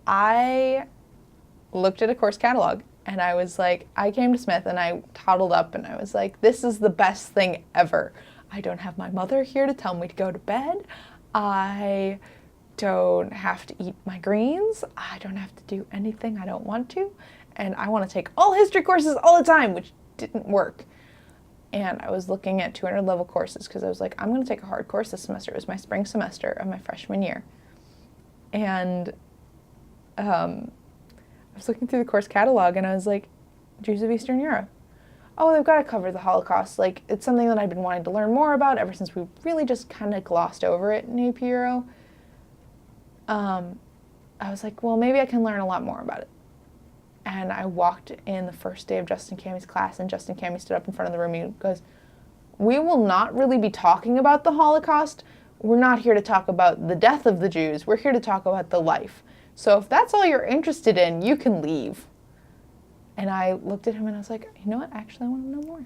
I looked at a course catalog and I was like, I came to Smith and I toddled up and I was like, this is the best thing ever. I don't have my mother here to tell me to go to bed. I don't have to eat my greens. I don't have to do anything I don't want to. And I want to take all history courses all the time, which didn't work. And I was looking at 200 level courses because I was like, I'm going to take a hard course this semester. It was my spring semester of my freshman year. And I was looking through the course catalog and I was like, Jews of Eastern Europe. Oh, they've got to cover the Holocaust. Like, it's something that I've been wanting to learn more about ever since we really just kind of glossed over it in AP Euro. I was like, well, maybe I can learn a lot more about it. And I walked in the first day of Justin Cammy's class, and Justin Cammy stood up in front of the room and goes, we will not really be talking about the Holocaust. We're not here to talk about the death of the Jews. We're here to talk about the life. So if that's all you're interested in, you can leave. And I looked at him and I was like, you know what? Actually, I want to know more.